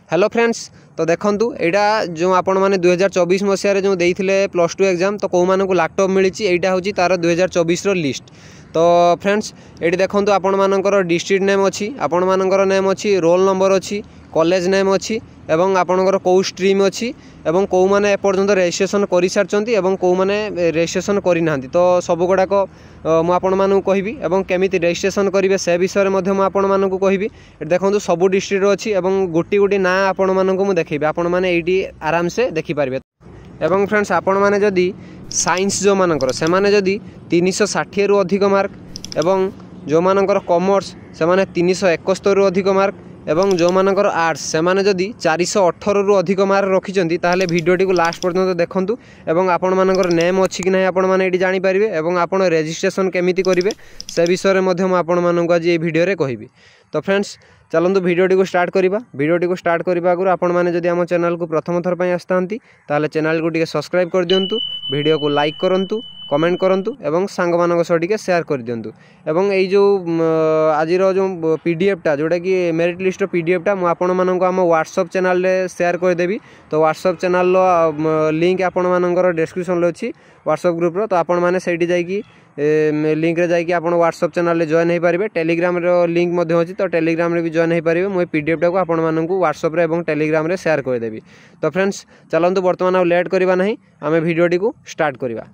Hello friends. तो देखूँ यहाँ जो आपण मैंने 2024 मसीह जो देते +2 एग्जाम तो कौ मानक लैपटॉप मिली यहाँ हूँ तार 2024 लिस्ट। तो फ्रेंड्स ये देखूँ आपण मानकर डिस्ट्रिक्ट नेम अच्छी, आपण मानकर नेम अच्छी, रोल नंबर अच्छी, कॉलेज नेम अच्छी एवं आपणकर कौ स्ट्रीम अच्छी एवं कौ माने एपर्यंत रजिस्ट्रेशन कर सारी एवं कौ माने रजिस्ट्रेशन करना। तो सब गुड़ाक मुझे कहबी एवं केमी रजिस्ट्रेशन करेंगे से विषय में कहबी। देखो सबू डिस्ट्रिक्ट अच्छी एवं गोटी गोटी ना आपण मानक देखी आपण मैंने ये आराम से देखिपारे। एवं फ्रेंड्स आपण मैंने जदि साइंस जो मानकर से माने जदि 360 रु अधिक मार्क एवं जो मानकर कॉमर्स से माने 371 रु अधिक मार्क एवं जो मानकर आर्ट्स से माने जदि 418 रु अधिक मार्क रखिंट ताहले वीडियोटी को लास्ट पर्यंत देखंतु एवं आपण मानकर नेम अच्छी कि नहीं आपण माने एटी जानि पारिबे एवं आपण रजिस्ट्रेशन केमिति करिवे से विषय में आपण मानक आज ये वीडियो रे कहबी। तो फ्रेंड्स चलतु भिडियोटी को स्टार्ट करवा। भिडियोटी को स्टार्ट करने आगु आपण मैंने जदि आम चैनल को प्रथम थर पर आसता ताले चैनल को टिके सब्सक्राइब कर दिंतु, वीडियो को लाइक करंतु, कमेंट करंतु एवं सांग मानक सह टिके शेयर कर दिंतु। एवं यही जो आज जो पीडीएफटा जोटा कि मेरिट लिस्ट पीडीएफटा मु आपण मानक आम व्हाट्सएप चैनल रे शेयर करदेवी। तो व्हाट्सएप चैनल लिंक आपण मानकर डिस्क्रिप्शन रे अछि व्हाट्सएप ग्रुप रो। तो आपण माने सेठी जाइकी लिंक रे जाइए आप व्हाट्सएप चैनल रे जॉइन हो पारे। टेलीग्राम रो लिंक मध्य अच्छी तो टेलीग्राम रे भी जॉइन हो पारे। मुझे पीडीएफ टाक आपण मानकु व्हाट्सएप रे एवं टेलीग्राम रे शेयर करदेवी। तो फ्रेंड्स चलतु बर्तमान लेट करवा नहीं, आम भिडियोटी को स्टार्ट करवा।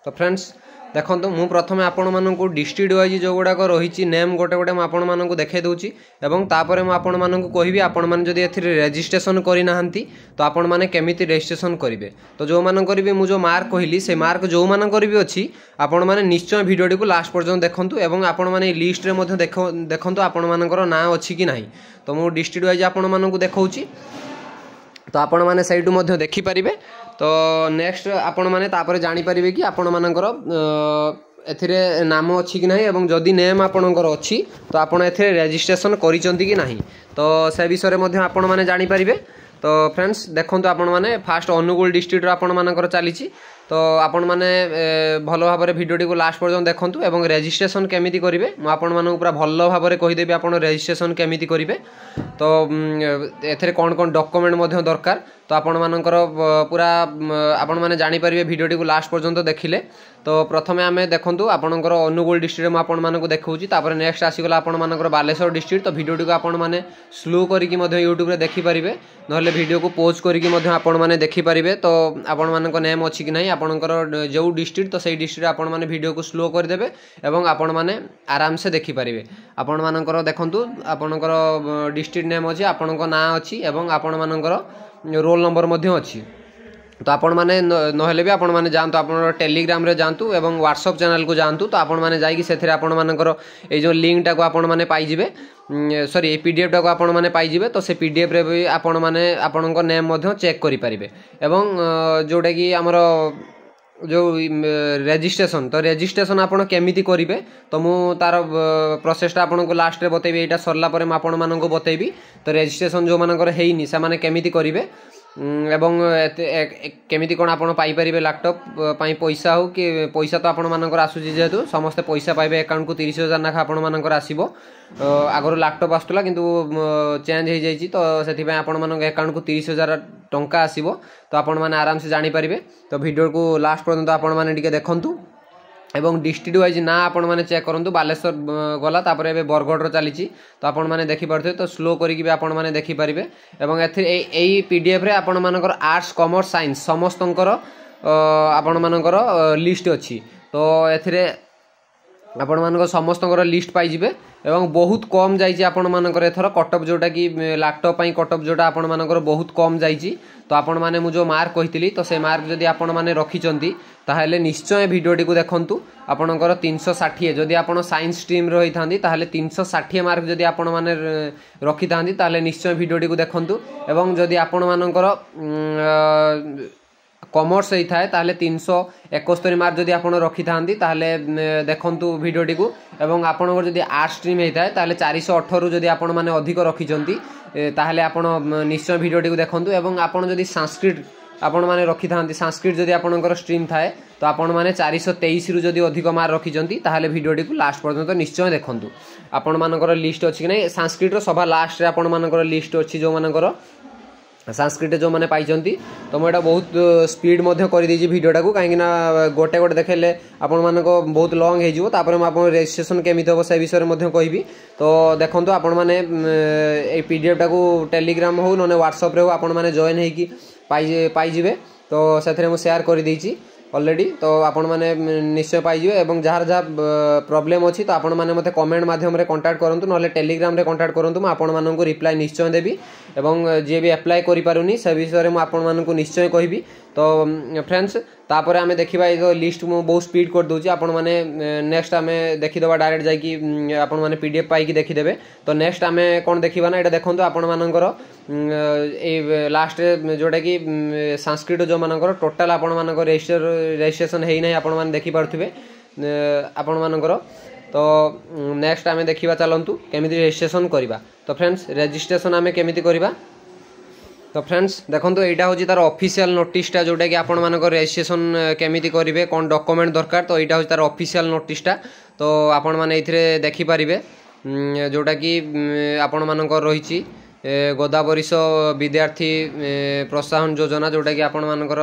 तो फ्रेंड्स देखो मु प्रथम आपण मानकु डिस्ट्रिक्ट वाइज जो गुड़ाक रही नेम गोटे गोटे आपण मानकु देखे दूची एवं तापर मु आपण मानकु कहबी आपण माने जदि एथिरे रजिस्ट्रेशन करि नाहंती तो आपण माने केमिति रजिस्ट्रेशन करिवे। तो जो मानकर भी मु जो मार्क कहली से मार्क जो मानकर भी अछि आपण माने निश्चय वीडियोटी को लास्ट पर्यंत देखंतु एवं आपण माने लिस्ट रे मध्ये देखंतु आपण मानकर ना अछि कि नाही। तो मु डिस्ट्रिक्ट वाइज आपण मानकु देखौची तो आपण माने साइड मध्ये देखि परिबे। तो नेक्स्ट आपण माने तापर जानि परिबे कि आपण मानकर एथिरे नाम अच्छी कि नहीं एवं जदि नेम आपणकर अच्छी तो आपण एथिरे रजिस्ट्रेशन करिसंती कि नहीं तो से विषय में आपण माने जानि परिबे। तो फ्रेंड्स देखंतु आपण माने फास्ट अनुगुल डिस्ट्रिक्ट आपण मानकर चलीची। तो आपण माने भल भाव में भिडियोटी को लास्ट पर्यंत देखंतु एवं रजिस्ट्रेशन केमिति करिवे मु आपण मानक पूरा भल भाव में कहिदेबी आपण रजिस्ट्रेशन केमिति करिवे। तो एथिरे कोन कोन डॉक्यूमेंट मध्ये दरकार तो आपण मानकर पूरा आपण माने जानि परिबे भिडियोटी को लास्ट पर्यंत देखिले। तो प्रथमे आमे देखंतु आपणकर अनुगुल डिस्ट्रिक्ट में आपण मानक देखौची तापर नेक्स्ट आसीगला आपण मानकर बालेश्वर डिस्ट्रिक्ट। तो भिडियोटी को आपण माने स्लो करिकि मध्ये यूट्यूब रे देखि परिबे नहले वीडियो को पॉज करिकि मध्ये आपण माने देखि परिबे। तो आपण मानक नेम अछि कि नहीं आपणकर जो डिस्ट्रिक्ट तो सही डिस्ट्रिक्ट आपण माने वीडियो को स्लो कर देबे एवं आपण माने आराम से देखि परिबे। आपण मानकर देखंतु आपणकर डिस्ट्रिक्ट नेम अछि, आपणकर ना अछि एवं आपण मानकर रोल नंबर मध्ये अछि। तो आपण माने नहले भी आपण माने जानतु आपण टेलीग्राम रे जानतु एवं व्हाट्सएप चैनल को जानतु। तो आपण माने जाई कि सेथिरे आपण मानकर ए जो लिंक टाको आपण माने पाई जिवे सॉरी ए पीडीएफ टाको आपण माने पाई जिवे। तो से पीडीएफ रे भी आपण माने आपणको नेम मध्ये चेक करि परिबे एवं जोटा कि हमर जो रजिस्ट्रेशन तो रजिस्ट्रेशन आपण केमिति करिवे तो मु तार प्रोसेसटा आपनको लास्ट रे बतेबी। एटा सरला परे म आपण माननको बतेबी। तो रजिस्ट्रेशन जो मानकर हेइनी से माने केमिति करिवे एवं केमिति कोन आपण पाई परिबे लैपटॉप पाई पैसा हो कि पैसा तो आपण मानकर आसुची जेतु समस्त पैसा पाइबे अकाउंट को 30,000 नाखा आपण मानकर आसीबो। आगर लैपटॉप आस्तला किंतु चेंज हो जाइए तो से आपण मान अकाउंट को 30,000 टंका आसीबो। तो आपण माने आराम से जानि परिबे। तो वीडियो को लास्ट पर्यंत आपण माने टिके देखंतु एवं डिस्ट्रिक्ट वाइज ना आपण माने चेक करंतु। बालेश्वर गला तापर एबे बरगढ़ चलीची तो आपण माने देखि परथे तो स्लो करिकि भी आपण माने देखि परिबे एवं एई पीडीएफ रे आपण मानकर आर्ट्स कॉमर्स साइंस समस्तंकर आपण मानकर लिस्ट अछि। तो एथिरे आपण मानकर समस्तंकर लिस्ट पाई जिवे एवं बहुत कम जाइए आपण मानकर एथर कटअप जोटा कि लैपटॉप पाई कटअप जोटा आपण मानकर बहुत कम जाइए। तो आपण माने मु जो मार्क कहितली तो से मार्क जदि आपण माने रखिचंती ताहले निश्चय भिडियोटी को देखंतु आपणकर 360 जदि आपण साइंस स्ट्रीम रही थांती ताहले 360 मार्क जदि आपण माने रखि थांती ताहले निश्चय भिडियोटी को देखंतु एवं जदि आपण मानकर कॉमर्स होता है ताहले 371 मार्क जदि आपण रखि थांती ताहले देखंतु भिडियोटी को एवं आपणकर जदि आर्ट स्ट्रीम होता है ताहले 418 जदि आपण माने अधिक रखिचंती ताहले आपण निश्चय भिडियोटी को देखंतु एवं आपण जदि संस्कृत आपण माने रखि थांती संस्कृत जदि आपणकर स्ट्रीम थाए तो आपण माने 423 रु जदि अधिक मार्क रखिजंती ताहाले वीडियोटी को लास्ट पर्यंत निश्चय देखंतु। आपण मानकर लिस्ट अछि कि नै संस्कृत रो सभा लास्ट रे आपण मानकर लिस्ट अछि जो मानकर संस्कृत जो मैंने पाई तो मुझे बहुत स्पीड कर दीजिए वीडियोटा को कहीं गोटे गोटे देखेले आपण मान बहुत लंग हो रजिस्ट्रेशन केमी हम से विषय में कहबी। तो देखो आपण मैंने पीडीएफ टाक टेलीग्राम हो ना व्हाट्सएप हो आपण मैंने जॉइन होगी पाइबे तो से मुझे शेयर कर देछि ऑलरेडी। तो आपण मैंने निश्चय पाइबे एवं जार जहाँ प्रॉब्लम अच्छी तो आपण मैंने मते कमेंट माध्यम रे कांटेक्ट करंतु नले टेलीग्राम रे कांटेक्ट करंतु मु आपण माननकु रिप्लाई निश्चय देबी एवं जे भी अप्लाई करि पारुनी से विषय मु आपण माननकु निश्चय कहबी। तो फ्रेंड्स तापर आमे देखिबा ए लिस्ट मु बहुत स्पीड कर दोची आपण माने नेक्स्ट आमे देखि देबा डायरेक्ट जाई कि आपण माने पीडीएफ पाई कि देखि देबे। तो नेक्स्ट आमे कोन देखिबा ना एटा देखंतु आपण मानकर ए लास्ट जोटा कि संस्कृत जो मानकर टोटल आपण मानकर रजिस्ट्रेशन हेई नै आपण माने देखि पारथुबे आपण मानकर। तो नेक्स्ट आमे देखिबा चलंतु केमिति रजिस्ट्रेशन करिबा। तो फ्रेंड्स रजिस्ट्रेशन आमे केमिति करिबा तो फ्रेंड्स देखो यहाँ हूँ तार ऑफिशियल नोटिसटा जोटा कि आपण मानक रजिस्ट्रेशन केमिति करेंगे कौन डॉक्यूमेंट दरकार। तो यहाँ हूँ तार ऑफिशियल नोटिसटा तो आपण मैंने ये देखिपारे जोटा कि आपण मानक रही गोदावरीश विद्यार्थी प्रोत्साहन योजना जोटा कि आपण मानकर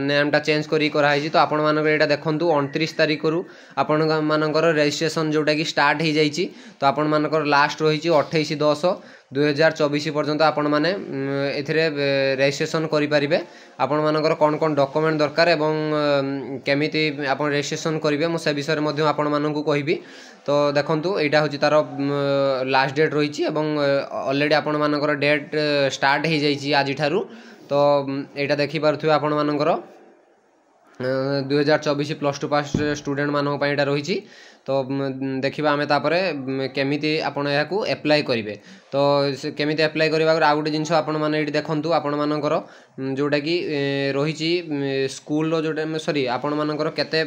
नेमटा चेंज कराई। तो आपण मानक यहाँ देखूँ 29 तारीख रु आपण मानकर रजिस्ट्रेशन जोटा कि स्टार्ट हो जाइए। तो आपण मानकर लास्ट रही 28/10/2024 पर्यंत आपण माने एथिरे रजिस्ट्रेशन करें। आपण मानकर कौन कौन डॉक्यूमेंट दरकार एवं केमिति आपण रजिस्ट्रेशन करेंगे मुझे विषय में आपण मानकु कहबी। तो देखंतु यहाँ हूँ तार लास्ट डेट रही ऑलरेडी आपण मानकर डेट स्टार्ट हो जाइए आज ठारू। तो यहाँ देखिपे आपण मानकर 2024 +2 पास स्टूडेंट मानक पई रही। तो देखिबा आमे तापरे केमिति आपण याकू अप्लाई करिवे। तो केमिति अप्लाई करबा आ गोटे जिंस आपण माने एठी देखंतु आपण मानकर जोटा कि रही स्कूल रो जोटा सॉरी आपण मानकर केते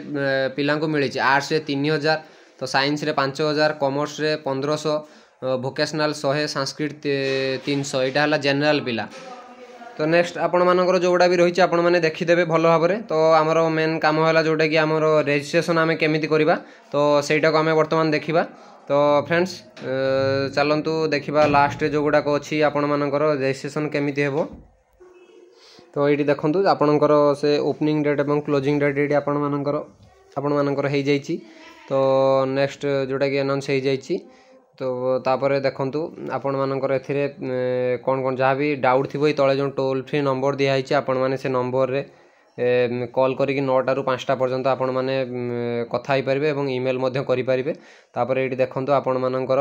पिला को मिली आर्ट्स रे 3000 तो साइंस रे 5000 कॉमर्स रे 1500 वोकेशनल 100 संस्कृत 300 एटा हला जनरल पिला। तो नेक्स्ट आपण मानकर जोड़ा भी रही आपण मैंने देखीदेवे भल भाव में। तो आमर मेन काम है जोटा कि आमर रजिस्ट्रेशन आम केमिति करवा तो सहीटा को आम बर्तमान देखा। तो फ्रेंड्स चलतु देखा लास्ट जो गुड़ाक अच्छी आपण मानकर रजिस्ट्रेशन केमिति हेबो। तो ये देखो आपणकर से ओपनिंग डेट और क्लोजिंग डेट ये आपण मानकर हो जाइए। तो नेक्स्ट जोटा कि अनाउंस हो जाइए। तो तापर देखंतु आपण मानकर एथिरे कौन कौन जहाँ भी डाउट थी तले जो टोल फ्री नंबर दिखाई आपण मैंने से नंबर रे कॉल करी 9टा रु 5टा पर्यंत आपण मैंने कथा पारे और ईमेल करें। तापर ये देखंतु आपण मानकर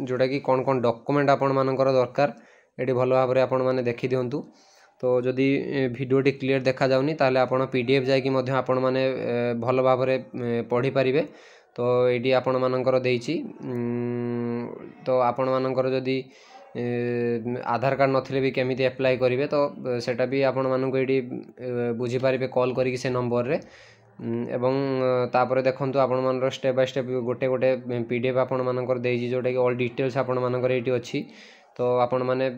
जोटा कि कौन कौन डॉक्यूमेंट आपण मानकर दरकार ये भल भाव में आपण मैंने देखी दिंतु। तो जदि वीडियोटी क्लियर देखा जाउनी ताले आपण पीडीएफ जाकि मध्य आपण माने भल भाव में पढ़ी पारिबे। तो ये आपण मानकर देइछि। तो आपण मानकर जदि आधार कार्ड नथिले भी केमिति अप्लाई करेंगे तो सेटा भी आपण मानक ये बुझी पारिबे कॉल करिक से नंबर रे। एवं तापर देखंतु आपण मानकर स्टेप बाय स्टेप गोटे गोटे पीडीएफ आपण मानकर देइछि जोटा कि ऑल डिटेल्स आपण मानकर एटी अछि। तो आपण माने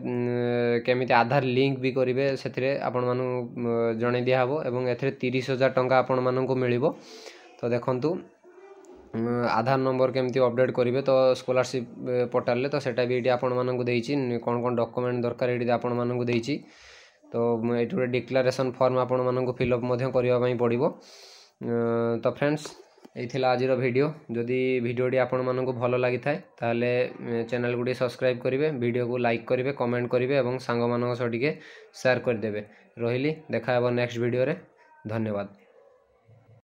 केमिति आधार लिंक भी करेंगे से आपण मानू जणे दिया हबो एवं एथिरे 30,000 टंका आपण मानकु मिलिबो। तो देखंतु आधार नंबर केमती अपडेट करेंगे तो स्कॉलरशिप पोर्टल ले तो सेटा भी ये आपण मानकु देइछि कौन कौन डॉक्यूमेंट दरकार ये आपण मानकु देइछि। तो ये डिक्लेरेशन फॉर्म आपण मानकु फिलअप मध्य करबा पई पड़िबो। तो फ्रेंड्स यही आज वीडियो जदि वीडियोटी आपण मानकु भल लगी थाए ताले चैनल को सब्सक्राइब करेंगे वीडियो को लाइक करेंगे कमेंट करेंगे और सांग मानक सह टिके शेयर करदेवे। रही देखा नेक्स्ट वीडियो रे धन्यवाद।